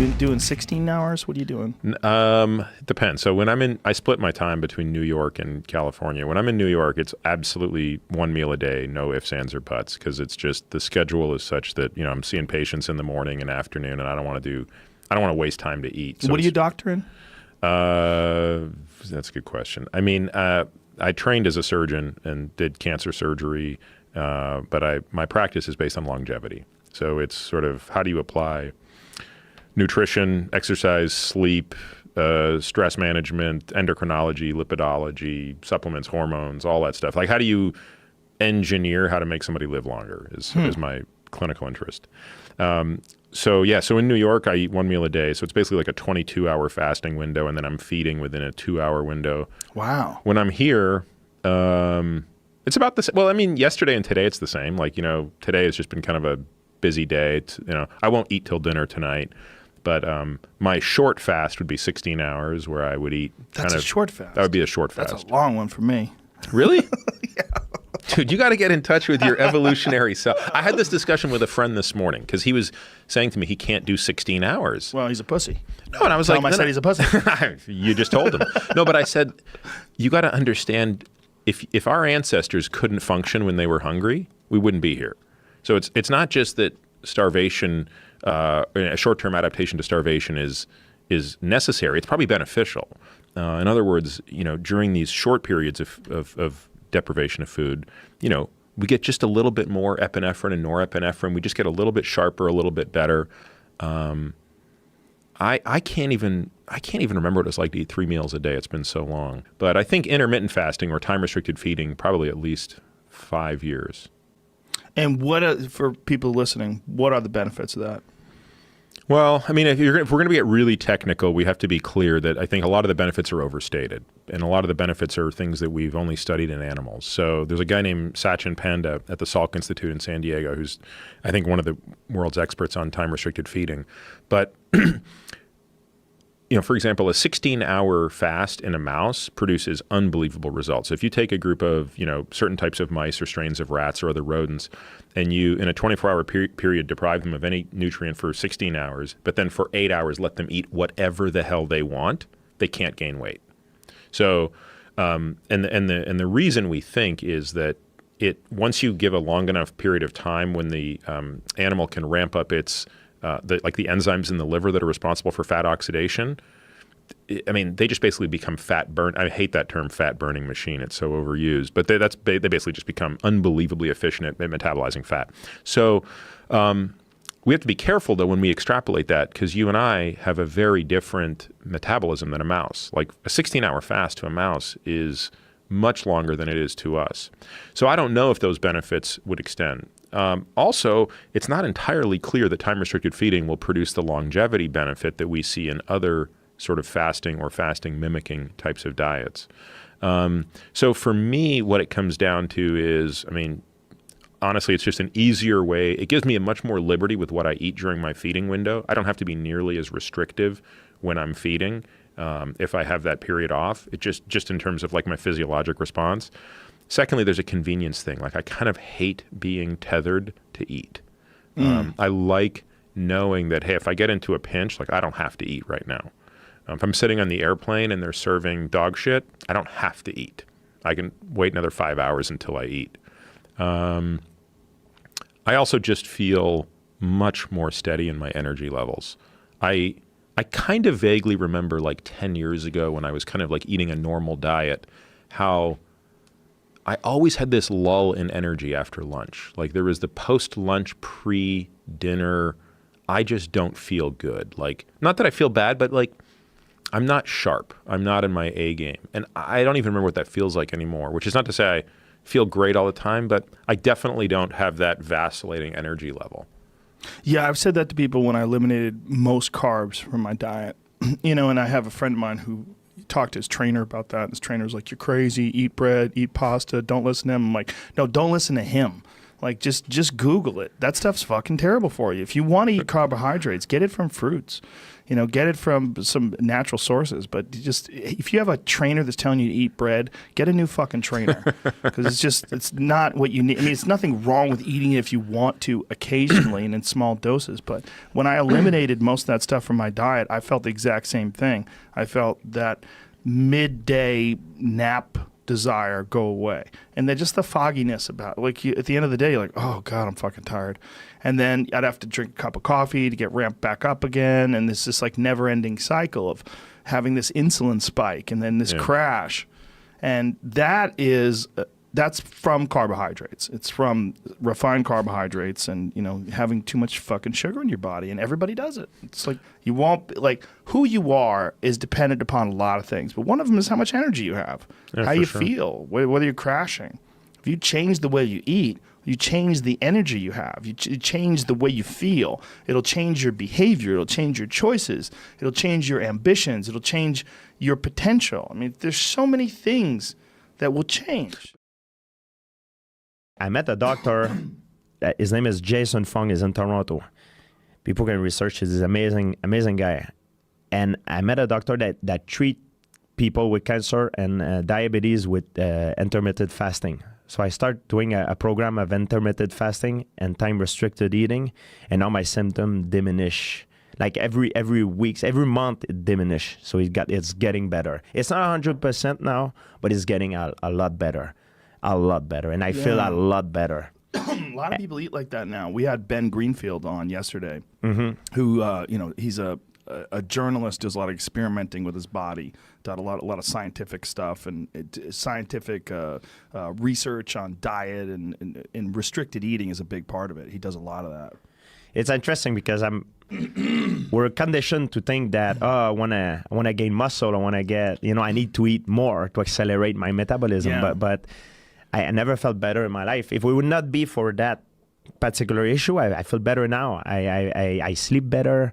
you doing 16 hours? What are you doing? It depends. So I split my time between New York and California. When I'm in New York, it's absolutely one meal a day, no ifs, ands, or buts, because it's just the schedule is such that, I'm seeing patients in the morning and afternoon, and I don't want to waste time to eat. So what are you doctoring? That's a good question. I mean, I trained as a surgeon and did cancer surgery, but my practice is based on longevity. So it's sort of how do you apply nutrition, exercise, sleep, stress management, endocrinology, lipidology, supplements, hormones, all that stuff. Like how do you engineer how to make somebody live longer is my clinical interest. So in New York, I eat one meal a day. So it's basically like a 22-hour fasting window, and then I'm feeding within a 2-hour window. Wow. When I'm here, it's about the same. Well, I mean, yesterday and today it's the same. Like, today has just been kind of a busy day. I won't eat till dinner tonight. But my short fast would be 16 hours where I would eat. That's a short fast. That would be a short fast. That's a long one for me. Really? Yeah. Dude, you got to get in touch with your evolutionary self. I had this discussion with a friend this morning because he was saying to me he can't do 16 hours. Well, he's a pussy. No, and I was like, I said he's a pussy. You just told him. No, but I said, you got to understand, if our ancestors couldn't function when they were hungry, we wouldn't be here. So it's not just that starvation, a short-term adaptation to starvation is necessary. It's probably beneficial. In other words, during these short periods of deprivation of food, we get just a little bit more epinephrine and norepinephrine. We just get a little bit sharper, a little bit better. I can't even remember what it's like to eat 3 meals a day. It's been so long. But I think intermittent fasting or time-restricted feeding, probably at least 5 years. And for people listening, what are the benefits of that? Well, I mean, if we're going to get really technical, we have to be clear that I think a lot of the benefits are overstated. And a lot of the benefits are things that we've only studied in animals. So there's a guy named Sachin Panda at the Salk Institute in San Diego who's, I think, one of the world's experts on time-restricted feeding. But for example, a 16-hour fast in a mouse produces unbelievable results. If you take a group of, certain types of mice or strains of rats or other rodents, and you, in a 24-hour period, deprive them of any nutrient for 16 hours, but then for 8 hours let them eat whatever the hell they want, they can't gain weight. So, and the reason we think is that once you give a long enough period of time when the animal can ramp up its the enzymes in the liver that are responsible for fat oxidation, I mean, they just basically become fat burn. I hate that term, fat burning machine. It's so overused. But they basically just become unbelievably efficient at metabolizing fat. So we have to be careful, though, when we extrapolate that, because you and I have a very different metabolism than a mouse. Like a 16-hour fast to a mouse is much longer than it is to us. So I don't know if those benefits would extend. Also, it's not entirely clear that time-restricted feeding will produce the longevity benefit that we see in other sort of fasting or fasting mimicking types of diets. So for me, what it comes down to is, I mean, honestly, it's just an easier way. It gives me a much more liberty with what I eat during my feeding window. I don't have to be nearly as restrictive when I'm feeding if I have that period off. It just in terms of like my physiologic response. Secondly, there's a convenience thing. Like I kind of hate being tethered to eat. I like knowing that, hey, if I get into a pinch, like I don't have to eat right now. If I'm sitting on the airplane and they're serving dog shit, I don't have to eat. I can wait another 5 hours until I eat. I also just feel much more steady in my energy levels. I kind of vaguely remember like 10 years ago when I was kind of like eating a normal diet, how I always had this lull in energy after lunch. Like there was the post-lunch, pre-dinner, I just don't feel good. Like, not that I feel bad, but like, I'm not sharp. I'm not in my A game. And I don't even remember what that feels like anymore, which is not to say I feel great all the time, but I definitely don't have that vacillating energy level. Yeah, I've said that to people when I eliminated most carbs from my diet. And I have a friend of mine who talked to his trainer about that. His trainer's like, you're crazy, eat bread, eat pasta, don't listen to him. I'm like, no, don't listen to him. Like, just Google it. That stuff's fucking terrible for you. If you want to eat carbohydrates, get it from fruits. You know, get it from some natural sources. But just if you have a trainer that's telling you to eat bread, get a new fucking trainer, because it's not what you need. I mean, it's nothing wrong with eating it if you want to occasionally and in small doses. But when I eliminated most of that stuff from my diet, I felt the exact same thing. I felt that midday nap desire go away, and then just the fogginess about it. Like, at the end of the day, you're like, oh god, I'm fucking tired, and then I'd have to drink a cup of coffee to get ramped back up again, and this just like never-ending cycle of having this insulin spike and then this crash, and that's from carbohydrates. It's from refined carbohydrates, and having too much fucking sugar in your body, and everybody does it. It's like you won't like who you are is dependent upon a lot of things, but one of them is how much energy you have, how you feel, whether you're crashing. If you change the way you eat, you change the energy you have. You change the way you feel. It'll change your behavior. It'll change your choices. It'll change your ambitions. It'll change your potential. I mean, there's so many things that will change. I met a doctor. His name is Jason Fung. He's in Toronto. People can research. He's an amazing guy. And I met a doctor that treat people with cancer and diabetes with intermittent fasting. So I started doing a program of intermittent fasting and time-restricted eating, and now my symptoms diminish. Like every week, every month it diminish. So it's getting better. It's not 100% now, but it's getting a lot better. A lot better, and I feel a lot better. A lot of people eat like that now. We had Ben Greenfield on yesterday, who he's a journalist, does a lot of experimenting with his body, done a lot of scientific stuff and scientific research on diet and restricted eating is a big part of it. He does a lot of that. It's interesting because we're conditioned to think that I want to gain muscle, I want to get I need to eat more to accelerate my metabolism, but I never felt better in my life. If it would not be for that particular issue, I feel better now. I sleep better.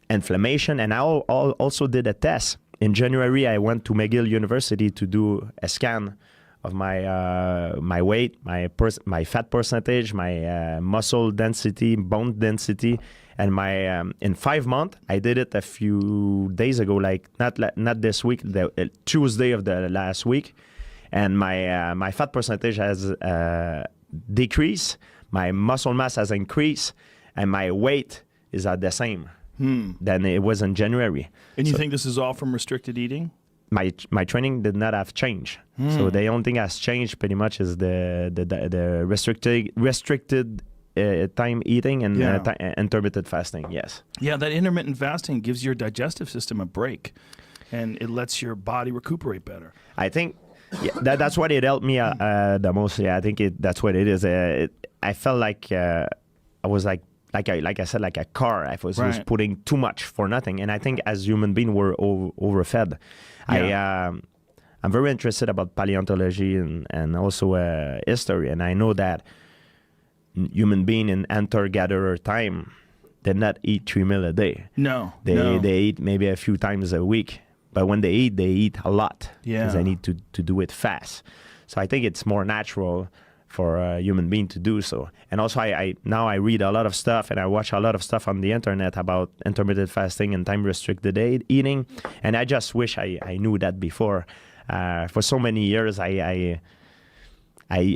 Inflammation, and I also did a test. In January, I went to McGill University to do a scan of my weight, my fat percentage, my muscle density, bone density, and my in 5 months. I did it a few days ago, like not this week, the Tuesday of the last week, and my fat percentage has decreased, my muscle mass has increased, and my weight is at the same than it was in January. And you think this is all from restricted eating? My training did not have changed. So the only thing has changed pretty much is the restricted time eating and intermittent fasting. Yes. Yeah, that intermittent fasting gives your digestive system a break, and it lets your body recuperate better. I think that's what it helped me the most. Yeah, I think that's what it is. I felt like I was like I said, like a car. I was putting too much for nothing. And I think as human beings, we're overfed. Yeah. I'm very interested about paleontology and also history. And I know that human being in hunter-gatherer time did not eat 3 meals a day. No. They eat maybe a few times a week. But when they eat a lot. Because they need to do it fast. So I think it's more natural for a human being to do so. And also now I read a lot of stuff and I watch a lot of stuff on the internet about intermittent fasting and time-restricted eating. And I just wish I knew that before. For so many years, I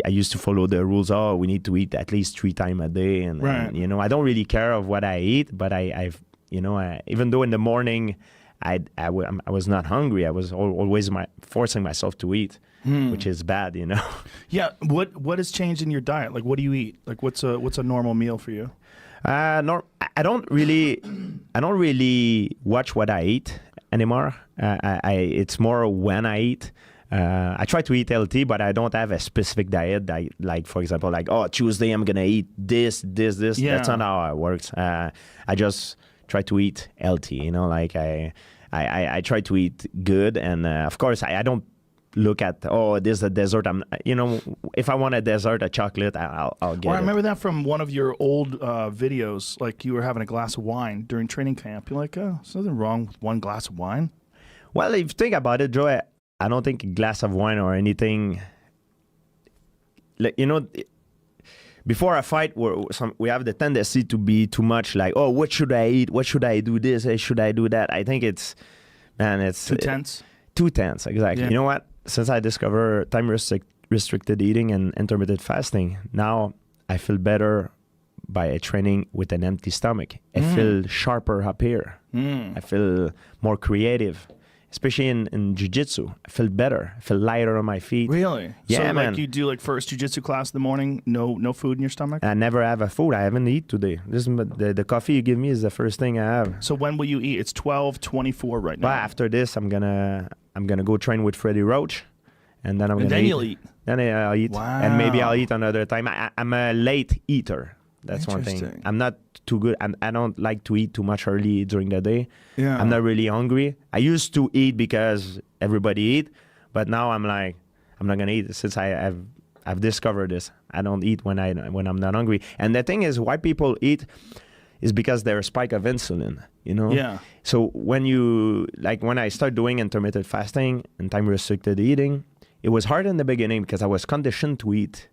used to follow the rules. Oh, we need to eat at least 3 times a day. And I don't really care of what I eat, but I've even though in the morning I was not hungry, I was always forcing myself to eat. Which is bad, Yeah. What has changed in your diet? Like, what do you eat? Like, what's a normal meal for you? I don't really watch what I eat anymore. It's more when I eat. I try to eat healthy, but I don't have a specific diet. Like for example, Tuesday I'm gonna eat this. Yeah. That's not how it works. I just try to eat healthy. I try to eat good, and of course I don't look at, there's a dessert. If I want a dessert, a chocolate, I'll get it. I remember that from one of your old videos. Like, you were having a glass of wine during training camp. You're like, there's nothing wrong with one glass of wine. Well, if you think about it, Joe, I don't think a glass of wine or anything like, you know, before a fight, we have the tendency to be too much like, oh, what should I eat? What should I do this? Should I do that? I think it's too tense. Too tense, exactly. Yeah. You know what? Since I discovered time restricted eating and intermittent fasting, now I feel better by training with an empty stomach. I feel sharper up here. I feel more creative. Especially in jiu-jitsu, I feel better. I feel lighter on my feet. Really? Yeah, so, man. Like you do like first jiu-jitsu class in the morning, no food in your stomach? I never have a food. I haven't eaten today. This is the coffee you give me is the first thing I have. So when will you eat? It's 12:24 right now. Well, after this, I'm gonna go train with Freddie Roach, and then you'll eat. Then I'll eat, wow. And maybe I'll eat another time. I'm a late eater. That's one thing. I'm not too good. I don't like to eat too much early during the day. Yeah. I'm not really hungry. I used to eat because everybody eat, but now I'm like, I'm not gonna eat since I've discovered this. I don't eat when I'm not hungry. And the thing is, why people eat is because their spike of insulin. You know. Yeah. So when I started doing intermittent fasting and time restricted eating, it was hard in the beginning because I was conditioned to eat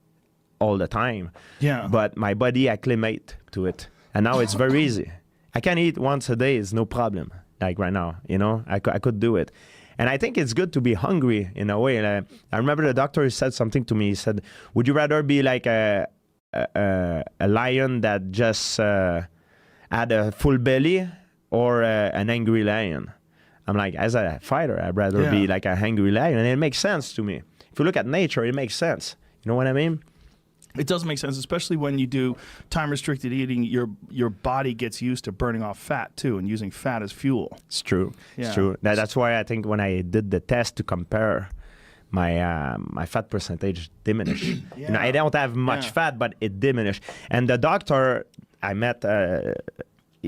all the time. Yeah. But my body acclimate to it. And now it's very easy. I can eat once a day, it's no problem. Like right now, you know, I could do it. And I think it's good to be hungry in a way. I remember the doctor said something to me. He said, would you rather be like a lion that just had a full belly or an angry lion? I'm like, as a fighter, I'd rather be like a hungry lion. And it makes sense to me. If you look at nature, it makes sense. You know what I mean? It does make sense, especially when you do time-restricted eating. Your body gets used to burning off fat too, and using fat as fuel. It's true. Yeah. It's true. That's why I think when I did the test to compare, my fat percentage diminished. Yeah. You know, I don't have much fat, but it diminished. And the doctor I met, I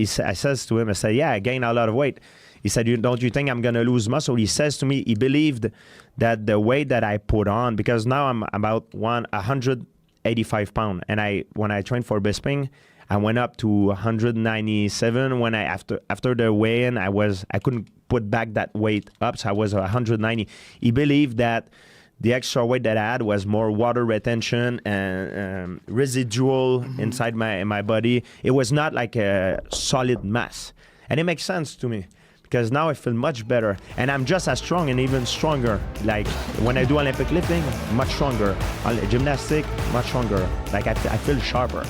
says to him, I said, yeah, I gained a lot of weight. He said, don't you think I'm going to lose muscle? He says to me, he believed that the weight that I put on, because now I'm about 185 pounds. And when I trained for Bisping, I went up to 197. When after the weigh-in, I couldn't put back that weight up, so I was 190. He believed that the extra weight that I had was more water retention and residual inside my body. It was not like a solid mass. And it makes sense to me, because now I feel much better, and I'm just as strong and even stronger. Like when I do Olympic lifting, much stronger. Gymnastics, much stronger. Like I feel sharper.